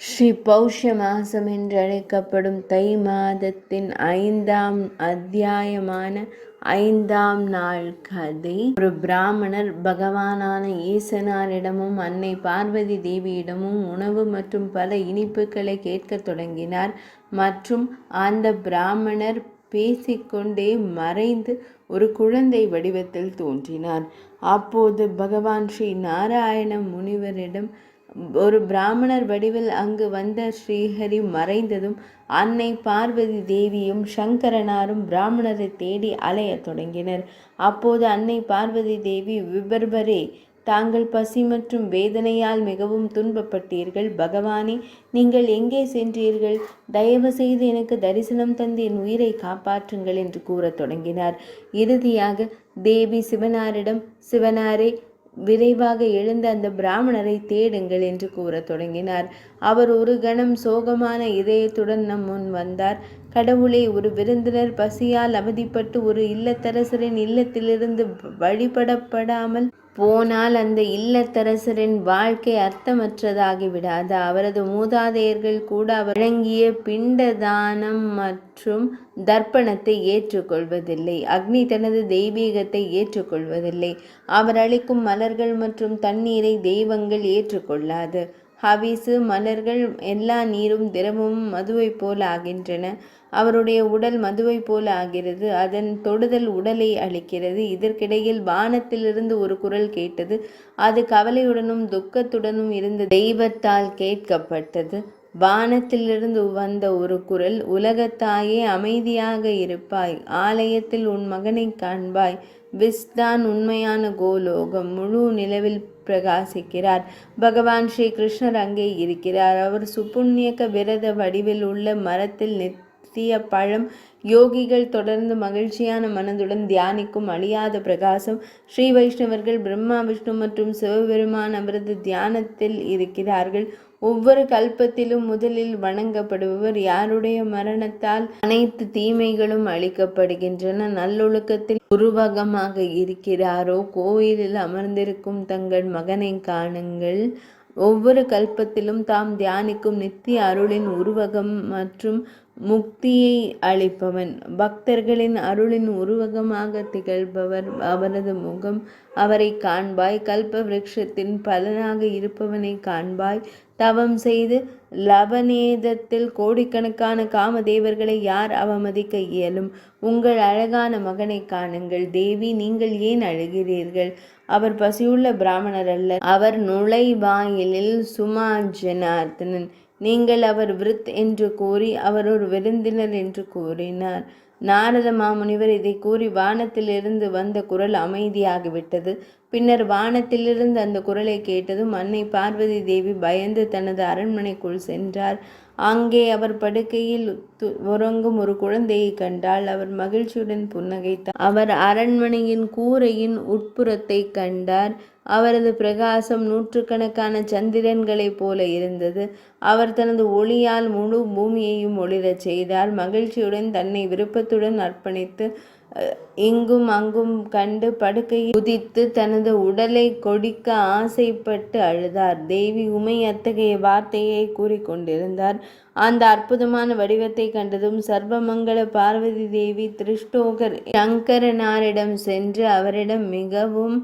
ஸ்ரீ பௌஷ மாசம் என்றழைக்கப்படும் தை மாதத்தின் 5ஆம் அத்தியாயமான 5ஆம் நாள் கதை. ஒரு பிராமணர் பகவானான ஈசனாரிடமும் அன்னை பார்வதி தேவியிடமும் உணவு மற்றும் பல இனிப்புகளை கேட்கத் தொடங்கினார். மற்றும் அந்த பிராமணர் பேசிக்கொண்டே மறைந்து ஒரு குழந்தை வடிவத்தில் தோன்றினார். அப்போது பகவான் ஸ்ரீ நாராயண முனிவரிடம் ஒரு பிராமணர் வடிவில் அங்கு வந்த ஸ்ரீஹரி மறைந்ததும் அன்னை பார்வதி தேவியும் சங்கரனாரும் பிராமணரை தேடி அலையத் தொடங்கினர். அப்போது அன்னை பார்வதி தேவி, விபர்பரே, தாங்கள் பசி மற்றும் வேதனையால் மிகவும் துன்பப்பட்டீர்கள். பகவானே, நீங்கள் எங்கே சென்றீர்கள்? தயவு செய்து எனக்கு தரிசனம் தந்து என் உயிரை காப்பாற்றுங்கள் என்று கூறத் தொடங்கினார். இறுதியாக தேவி சிவனாரிடம், சிவனாரே, விரைவாக எழுந்த அந்த பிராமணரை தேடுங்கள் என்று கூறத் தொடங்கினார். அவர் ஒரு கணம் சோகமான இதயத்துடன் நம் முன் வந்தார். கடவுளே, ஒரு விருந்தினர் பசியால் அவதிப்பட்டு ஒரு இல்லத்தரசரின் இல்லத்திலிருந்து வழிபடப்படாமல் போனால் அந்த இல்லத்தரசரின் வாழ்க்கை அர்த்தமற்றதாகிவிடாது. அவரது மூதாதையர்கள் கூட அவர் வழங்கிய பிண்டதானம் மற்றும் தர்ப்பணத்தை ஏற்றுக்கொள்வதில்லை. அக்னி தனது தெய்வீகத்தை ஏற்றுக்கொள்வதில்லை. அவர் அளிக்கும் மலர்கள் மற்றும் தண்ணீரை தெய்வங்கள் ஏற்றுக்கொள்ளாது. ஹவிசு மலர்கள் எல்லா நீரும் திரவமும் மதுவை போல ஆகின்றன. அவருடைய உடல் மதுவை போல ஆகிறது. அதன் தொடுதல் உடலை அளிக்கிறது. இதற்கிடையில் வானத்திலிருந்து ஒரு குரல் கேட்டது. அது கவலையுடனும் துக்கத்துடனும் இருந்த தெய்வத்தால் கேட்கப்பட்டது. வானத்திலிருந்து வந்த ஒரு குரல், உலகத்தாயே, அமைதியாக இருப்பாய். ஆலயத்தில் உன் மகனை காண்பாய். விஸ்தான் உண்மையான கோலோகம். முழு நிலவில் பிரகாசிக்கிறார். பகவான் ஸ்ரீ கிருஷ்ணர் அங்கே இருக்கிறார். அவர் சுப்புண்ணியக்க விரத வடிவில் உள்ள மரத்தில் நித்திய பழம். யோகிகள் தொடர்ந்து மகிழ்ச்சியான மனதுடன் தியானிக்கும் அழியாத பிரகாசம். ஸ்ரீ வைஷ்ணவர்கள் பிரம்மா, விஷ்ணு மற்றும் சிவபெருமான் அவரது தியானத்தில் இருக்கிறார்கள். ஒவ்வொரு கல்பத்திலும் முதலில் வணங்கப்படுபவர். யாருடைய மரணத்தால் அனைத்து தீமைகளும் அளிக்கப்படுகின்றன. நல்லொழுக்கத்தில் உருவகமாக இருக்கிறாரோ கோயிலில் அமர்ந்திருக்கும் தங்கள் மகனை காணுங்கள். ஒவ்வொரு கல்பத்திலும் தாம் தியானிக்கும் நித்திய அருளின் உருவகம் மற்றும் முக்தியை அளிப்பவன். பக்தர்களின் அருளின் உருவகமாக திகழ்பவர். அவரது முகம். அவரை காண்பாய். கல்ப விருட்சத்தின் பலனாக இருப்பவனை காண்பாய். தவம் செய்து லவநேதத்தில் கோடிக்கணக்கான காமதேவர்களை யார் அவமதிக்க இயலும்? உங்கள் அழகான மகனை காணுங்கள். தேவி, நீங்கள் ஏன் அழுகிறீர்கள்? அவர் பசியுள்ள பிராமணர் அல்ல. அவர் நுழைவாயிலில் சுமாஜனார்த்தனன். நீங்கள் அவர் விருத் என்று கூறி அவர் ஒரு விருந்தினர் என்று கூறினார். நாரத மாமுனிவர் இதை கூறி வானத்திலிருந்து வந்த குரல் அமைதியாகிவிட்டது. பின்னர் வானத்திலிருந்து அந்த குரலை கேட்டதும் அன்னை பார்வதி தேவி பயந்து தனது அரண்மனைக்குள் சென்றார். அங்கே அவர் படுக்கையில் உறங்கும் ஒரு குழந்தையை கண்டாள். அவர் மகிழ்ச்சியுடன் புன்னகைத்தார். அவர் அரண்மனையின் கூரையின் உட்புறத்தை கண்டார். அவரது பிரகாசம் நூற்றுக்கணக்கான சந்திரன்களைப் போல இருந்தது. அவர் தனது ஒளியால் முழு பூமியையும் ஒளிரச் செய்தார். மகிழ்ச்சியுடன் தன்னை விருப்பத்துடன் அர்ப்பணித்து இங்கும் அங்கும் கண்டு படுக்கையில் குதித்து தனது உடலை கொடிக்க ஆசைப்பட்டு அழுதார். தேவி உமை அத்தகைய வார்த்தையை கூறிக்கொண்டிருந்தார். அந்த அற்புதமான வடிவத்தை கண்டதும் சர்வமங்கள பார்வதி தேவி திருஷ்டோகர் சங்கரனாரிடம் சென்று அவரிடம் மிகவும்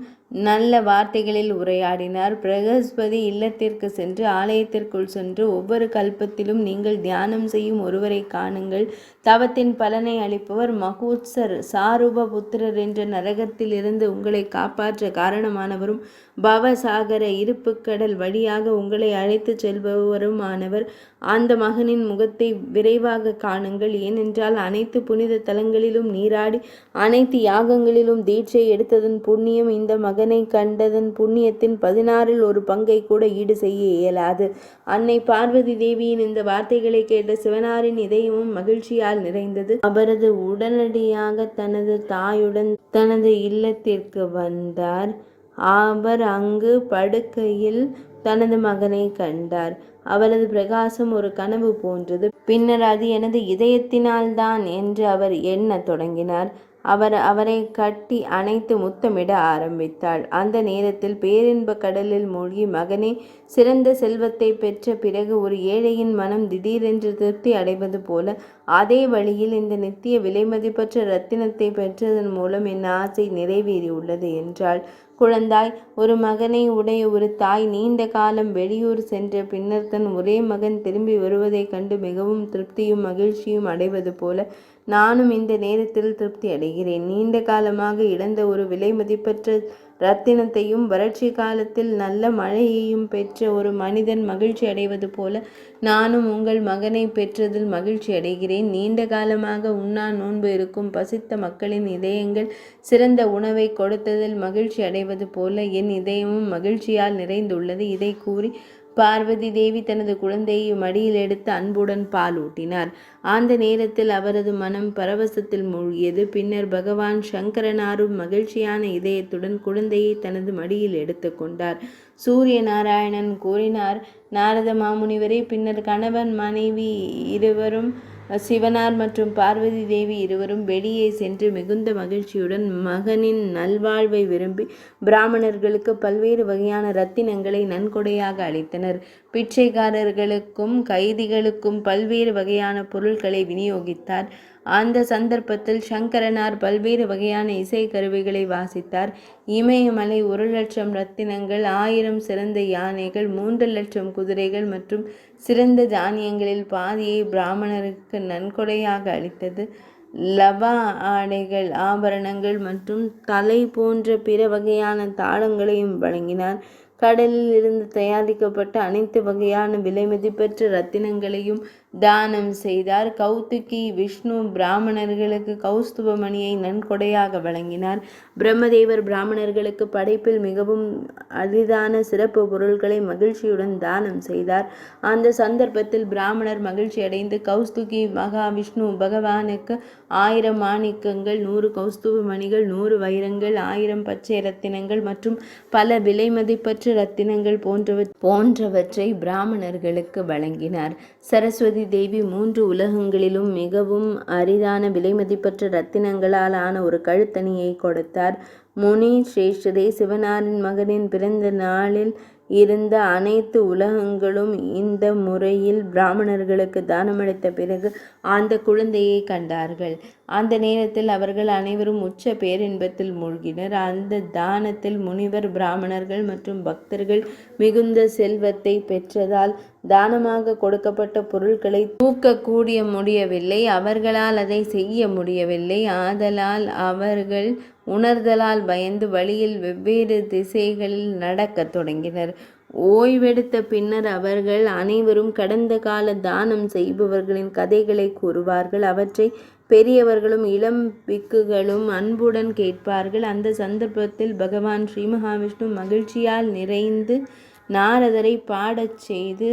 நல்ல வார்த்தைகளில் உரையாடினார். பிரகஸ்பதி இல்லத்திற்கு சென்று ஆலயத்திற்குள் சென்று, ஒவ்வொரு கல்பத்திலும் நீங்கள் தியானம் செய்யும் ஒருவரை காணுங்கள். தவத்தின் பலனை அளிப்பவர். மகூத்சர் சாரூபபுத்திரர் என்ற நரகத்தில் இருந்து உங்களை காப்பாற்ற காரணமானவரும் பவசாகர இருப்புக்கடல் வழியாக உங்களை அழைத்து செல்பவருமானவர். அந்த மகனின் முகத்தை விரைவாக காணுங்கள். ஏனென்றால் அனைத்து புனித தலங்களிலும் நீராடி அனைத்து யாகங்களிலும் தீட்சை எடுத்ததன் புண்ணியம் இந்த மகனை கண்டதன் புண்ணியத்தின் 16இல் ஒரு பங்கை கூட ஈடு செய்ய இயலாது. அன்னை பார்வதி தேவியின் இந்த வார்த்தைகளை கேட்ட சிவனாரின் இதயமும் மகிழ்ச்சியால் நிறைந்தது. அவரது உடனடியாக தனது தாயுடன் தனது இல்லத்திற்கு வந்தார். அவர் அங்கு படுக்கையில் தனது மகனை கண்டார். அவரது பிரகாசம் ஒரு கனவு போன்றது. பின்னர் அது எனது இதயத்தினால்தான் என்று அவர் எண்ணத் தொடங்கினார். அவரை கட்டி அணைத்து முத்தமிட ஆரம்பித்தாள். அந்த நேரத்தில் பேரின்ப கடலில் மூழ்கி மகனே சிறந்த செல்வத்தை பெற்ற பிறகு ஒரு ஏழையின் மனம் திடீரென்று திருப்தி அடைவது போல அதே வழியில் இந்த நித்திய விலைமதிப்பற்ற இரத்தினத்தை பெற்றதன் மூலம் என் ஆசை நிறைவேறியுள்ளது என்றாள். குழந்தாய், ஒரு மகனை உடைய ஒரு தாய் நீண்ட காலம் வெளியூர் சென்ற பின்னர் தன் ஒரே மகன் திரும்பி வருவதைக் கண்டு மிகவும் திருப்தியும் மகிழ்ச்சியும் அடைவது போல நானும் இந்த நேரத்தில் திருப்தி அடைகிறேன். நீண்ட காலமாக இழந்த ஒரு விலை மதிப்பற்ற இரத்தினத்தையும் வறட்சி காலத்தில் நல்ல மழையையும் பெற்ற ஒரு மனிதன் மகிழ்ச்சி அடைவது போல நானும் உங்கள் மகனை பெற்றதில் மகிழ்ச்சி அடைகிறேன். நீண்ட காலமாக உண்ணா நோன்பு இருக்கும் பசித்த மக்களின் இதயங்கள் சிறந்த உணவை கொடுத்ததில் மகிழ்ச்சி அடைவது போல என் இதயமும் மகிழ்ச்சியால் நிறைந்துள்ளது. இதை கூறி பார்வதி தேவி தனது குழந்தையை மடியில் எடுத்து அன்புடன் பால் ஊட்டினார். அந்த நேரத்தில் அவரது மனம் பரவசத்தில் மூழ்கியது. பின்னர் பகவான் சங்கரனாரும் மகிழ்ச்சியான இதயத்துடன் குழந்தையை தனது மடியில் எடுத்து கொண்டார். சூரிய நாராயணன் கூறினார், நாரத மாமுனிவரே, பின்னர் கணவன் மனைவி இருவரும் சிவனார் மற்றும் பார்வதி தேவி இருவரும் வெளியே சென்று மிகுந்த மகிழ்ச்சியுடன் மகனின் நல்வாழ்வை விரும்பி பிராமணர்களுக்கு பல்வேறு வகையான இரத்தினங்களை நன்கொடையாக அளித்தனர். பிச்சைக்காரர்களுக்கும் கைதிகளுக்கும் பல்வேறு வகையான பொருட்களை விநியோகித்தார். அந்த சந்தர்ப்பத்தில் சங்கரனார் பல்வேறு வகையான இசை கருவிகளை வாசித்தார். இமயமலை 1,00,000 இரத்தினங்கள், 1000 சிறந்த யானைகள், 3,00,000 குதிரைகள் மற்றும் சிறந்த தானியங்களில் பாதியை பிராமணருக்கு நன்கொடையாக அளித்தது. லவா ஆடைகள், ஆபரணங்கள் மற்றும் தலை போன்ற பிற வகையான தாளங்களையும் வழங்கினார். கடலில் இருந்து தயாரிக்கப்பட்ட அனைத்து வகையான விலைமதிப்பற்ற இரத்தினங்களையும் தானம் செய்தார். கௌதுகி விஷ்ணு பிராமணர்களுக்கு கௌஸ்துபமணியை நன்கொடையாக வழங்கினார். பிரம்மதேவர் பிராமணர்களுக்கு படைப்பில் மிகவும் அரிதான சிறப்பு பொருட்களை மகிழ்ச்சியுடன் தானம் செய்தார். அந்த சந்தர்ப்பத்தில் பிராமணர் மகிழ்ச்சி அடைந்து கௌஸ்துகி மகாவிஷ்ணு பகவானுக்கு 1000 மாணிக்கங்கள், 100 கௌஸ்துபமணிகள், 100 வைரங்கள், 1000 பச்சை இரத்தினங்கள் மற்றும் பல விலை மதிப்பற்ற இரத்தினங்கள் போன்றவற்றை பிராமணர்களுக்கு வழங்கினார். சரஸ்வதி தேவி 3 உலகங்களிலும் மிகவும் அரிதான விலைமதிப்பற்ற இரத்தினங்களால் ஆன ஒரு கழுத்தணியை கொடுத்தார். முனி சிரேஷ்டரே, சிவனாரின் மகனின் பிறந்த நாளில் இருந்த அனைத்து உலகங்களும் இந்த முறையில் பிராமணர்களுக்கு தானமளித்த பிறகு அந்த குழந்தையை கண்டார்கள். அந்த நேரத்தில் அவர்கள் அனைவரும் உச்ச பேரின்பத்தில் மூழ்கினர். அந்த தானத்தில் முனிவர், பிராமணர்கள் மற்றும் பக்தர்கள் மிகுந்த செல்வத்தை பெற்றதால் தானமாக கொடுக்கப்பட்ட பொருட்களை தூக்கக்கூடிய முடியவில்லை. அவர்களால் அதை செய்ய முடியவில்லை. ஆதலால் அவர்கள் உணர்தலால் பயந்து வழியில் வெவ்வேறு திசைகளில் நடக்கத் தொடங்கினர். ஓய்வெடுத்த பின்னர் அவர்கள் அனைவரும் கடந்த கால தானம் செய்பவர்களின் கதைகளை கூறுவார்கள். அவற்றை பெரியவர்களும் இளம் பிக்குகளும் அன்புடன் கேட்பார்கள். அந்த சந்தர்ப்பத்தில் பகவான் ஸ்ரீ மகாவிஷ்ணு மகிழ்ச்சியால் நிறைந்து நாரதரை பாடச் செய்து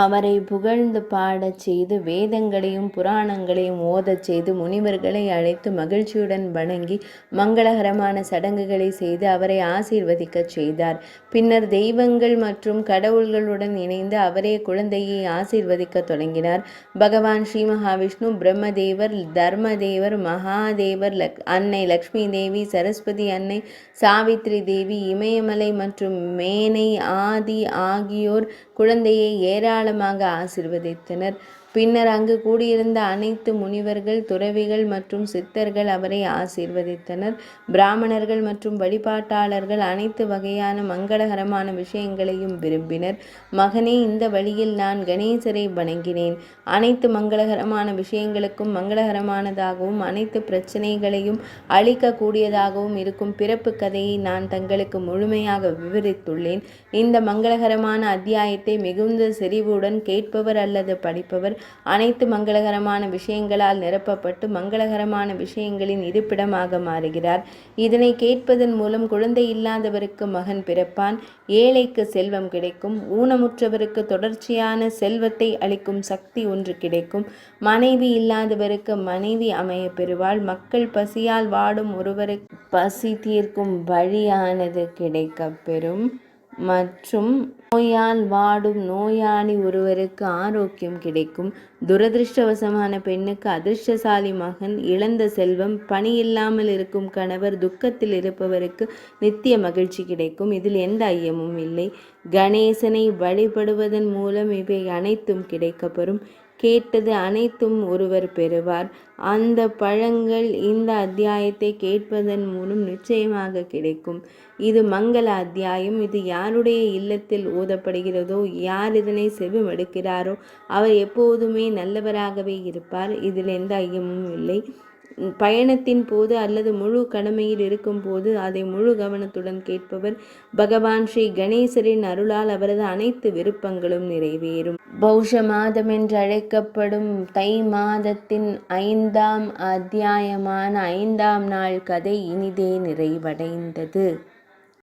அவரை புகழ்ந்து பாடச் செய்து வேதங்களையும் புராணங்களையும் ஓதச் செய்து முனிவர்களை அழைத்து மகிழ்ச்சியுடன் வணங்கி மங்களகரமான சடங்குகளை செய்து அவரை ஆசீர்வதிக்கச் செய்தார். பின்னர் தெய்வங்கள் மற்றும் கடவுள்களுடன் இணைந்து அவரே குழந்தையை ஆசீர்வதிக்க தொடங்கினார். பகவான் ஸ்ரீ மகாவிஷ்ணு, பிரம்மதேவர், தர்மதேவர், மகாதேவர், அன்னை லக்ஷ்மி தேவி, சரஸ்வதி அன்னை, சாவித்ரி தேவி, இமயமலை மற்றும் மேனை ஆதி ஆகியோர் குழந்தையை ஏராளமாக ஆசீர்வதித்தனர். பின்னர் அங்கு கூடியிருந்த அனைத்து முனிவர்கள், துறவிகள் மற்றும் சித்தர்கள் அவரை ஆசீர்வதித்தனர். பிராமணர்கள் மற்றும் வழிபாட்டாளர்கள் அனைத்து வகையான மங்களகரமான விஷயங்களையும் விரும்பினர். மகனே, இந்த வழியில் நான் கணேசரை வணங்கினேன். அனைத்து மங்களகரமான விஷயங்களுக்கும் மங்களகரமானதாகவும் அனைத்து பிரச்சனைகளையும் அழிக்கக்கூடியதாகவும் இருக்கும் பிறப்பு கதையை நான் தங்களுக்கு முழுமையாக விவரித்துள்ளேன். இந்த மங்களகரமான அத்தியாயத்தை மிகுந்த செறிவுடன் கேட்பவர் அல்லது படிப்பவர் அனைத்து மங்களகரமான விஷயங்களால் நிரப்பப்பட்டு மங்களகரமான விஷயங்களின் இருப்பிடமாக மாறுகிறார். இதனை கேட்பதன் மூலம் குழந்தை இல்லாதவருக்கு மகன் பிறப்பான், ஏழைக்கு செல்வம் கிடைக்கும், ஊனமுற்றவருக்கு தொடர்ச்சியான செல்வத்தை அளிக்கும் சக்தி ஒன்று கிடைக்கும், மனைவி இல்லாதவருக்கு மனைவி அமைய பெறுவாள், மக்கள் பசியால் வாடும் ஒருவருக்கு பசி தீர்க்கும் வழியானது கிடைக்கப் பெறும் மற்றும் நோயால் வாடும் நோயாளி ஒருவருக்கு ஆரோக்கியம் கிடைக்கும். துரதிருஷ்டவசமான பெண்ணுக்கு அதிர்ஷ்டசாலி மகன். இழந்த செல்வம். பணியில்லாமல் இருக்கும் கணவர். துக்கத்தில் இருப்பவருக்கு நித்திய மகிழ்ச்சி கிடைக்கும். இதில் எந்த ஐயமும் இல்லை. கணேசனை வழிபடுவதன் மூலம் இவை அனைத்தும் கிடைக்கப்பெறும். கேட்டது அனைத்தும் ஒருவர் பெறுவார். அந்த பழங்கள் இந்த அத்தியாயத்தை கேட்பதன் மூலம் நிச்சயமாக கிடைக்கும். இது மங்கள அத்தியாயம். இது யாருடைய இல்லத்தில் ஓதப்படுகிறதோ, யார் இதனை செவிமடுக்கிறாரோ அவர் எப்போதுமே நல்லவராகவே இருப்பார். இதில் எந்த ஐயமும் இல்லை. பயணத்தின் போது அல்லது முழு கடமையில் இருக்கும் போது அதை முழு கவனத்துடன் கேட்பவர் பகவான் ஸ்ரீ கணேசரின் அருளால் அவரது அனைத்து விருப்பங்களும் நிறைவேறும். பௌஷ மாதம் என்று அழைக்கப்படும் தை மாதத்தின் 5ஆம் அத்தியாயமான 5ஆம் நாள் கதை இனிதே நிறைவடைந்தது.